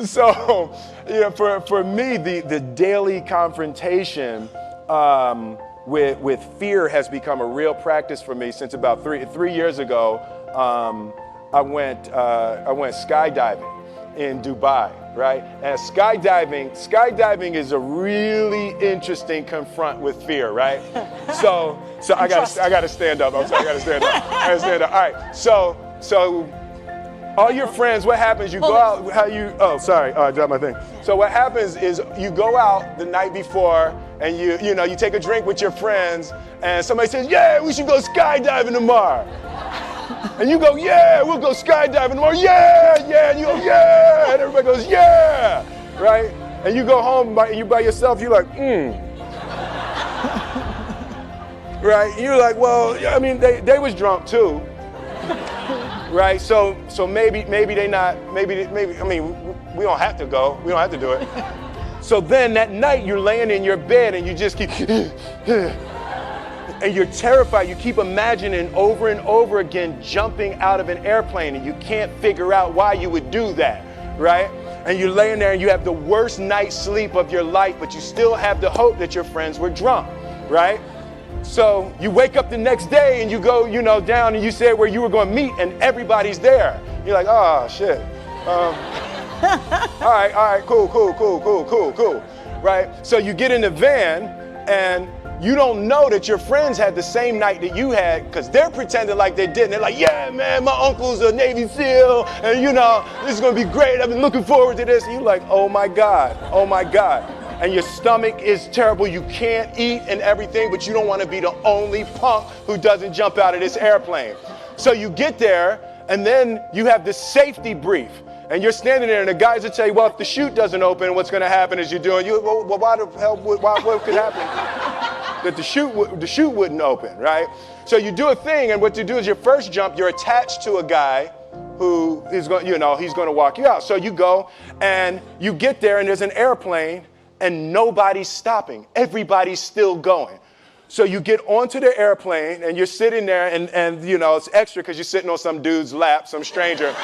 So, for me, the daily confrontation with fear has become a real practice for me since about three years ago. I went skydiving in Dubai, right? And skydiving is a really interesting confront with fear, right? So I gotta stand up. I'm sorry, I gotta stand up. All right. So all your friends, what happens? You go out. I dropped my thing. So what happens is you go out the night before and you take a drink with your friends, and somebody says, "Yeah, we should go skydiving tomorrow." And you go, "Yeah, we'll go skydiving tomorrow." Yeah, and you go, "Yeah," and everybody goes, "Yeah," right? And you go home you by yourself. You're like, right? You're like, well, I mean, they was drunk too, right? So maybe they not. Maybe. I mean, we don't have to go. We don't have to do it. So then that night you're laying in your bed and you just keep. And you're terrified. You keep imagining over and over again jumping out of an airplane, and you can't figure out why you would do that, right? And you're laying there and you have the worst night's sleep of your life, but you still have the hope that your friends were drunk, right? So you wake up the next day and you go, down and you say where you were going to meet, and everybody's there. You're like, oh shit. All right, cool, right? So you get in the van and you don't know that your friends had the same night that you had, because they're pretending like they didn't. They're like, "Yeah, man, my uncle's a Navy SEAL, and this is gonna be great. I've been looking forward to this." And you're like, oh my God. And your stomach is terrible. You can't eat and everything, but you don't want to be the only punk who doesn't jump out of this airplane. So you get there, and then you have this safety brief. And you're standing there, and the guys will tell you, well, if the chute doesn't open, what's going to happen is why the hell, what could happen? That the chute wouldn't open, right? So you do a thing, and what you do is your first jump, you're attached to a guy who is going, he's going to walk you out. So you go, and you get there, and there's an airplane, and nobody's stopping. Everybody's still going. So you get onto the airplane, and you're sitting there, and it's extra because you're sitting on some dude's lap, some stranger.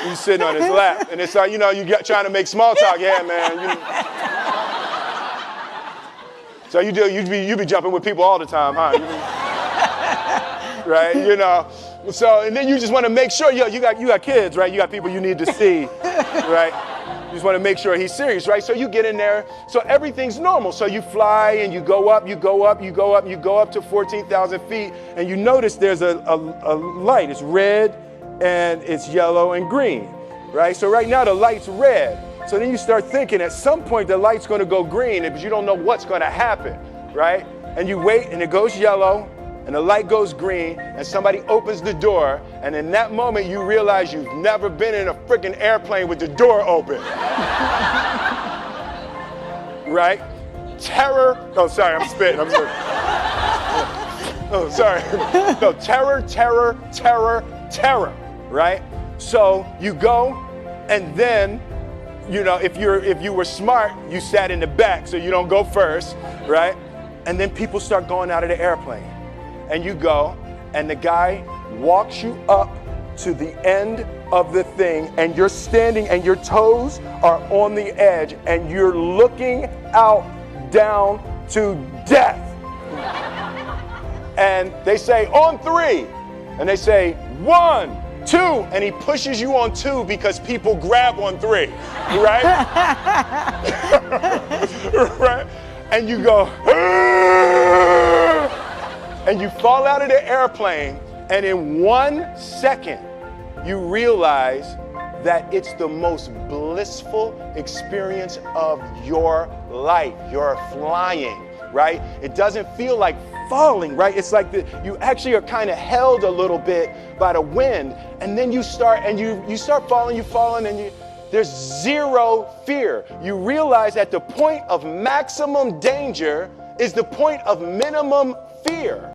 You're sitting on his lap, and it's like, you're trying to make small talk. Yeah, man. So you be jumping with people all the time, huh? Right? So, and then you just want to make sure, you got kids, right? You got people you need to see, right? You just want to make sure he's serious, right? So you get in there, so everything's normal. So you fly and you go up to 14,000 feet, and you notice there's a light. It's red and it's yellow and green, right? So right now the light's red. So then you start thinking at some point the light's going to go green, but you don't know what's going to happen, right? And you wait, and it goes yellow, and the light goes green, and somebody opens the door, and in that moment you realize you've never been in a freaking airplane with the door open. Right? Terror. Oh, sorry, I'm spitting. I'm sorry. Oh, sorry. No, terror, right? So you go, and then if you were smart, you sat in the back so you don't go first, right? And then people start going out of the airplane. And you go, and the guy walks you up to the end of the thing, and you're standing, and your toes are on the edge, and you're looking out down to death. And they say, on 3. And they say, 1, 2, and he pushes you on 2 because people grab on 3, right? Right? And you go, and you fall out of the airplane, and in 1 second, you realize that it's the most blissful experience of your life. You're flying, right? It doesn't feel like falling, right? It's like you actually are kind of held a little bit by the wind, and then you start falling, and there's zero fear. You realize that the point of maximum danger is the point of minimum fear.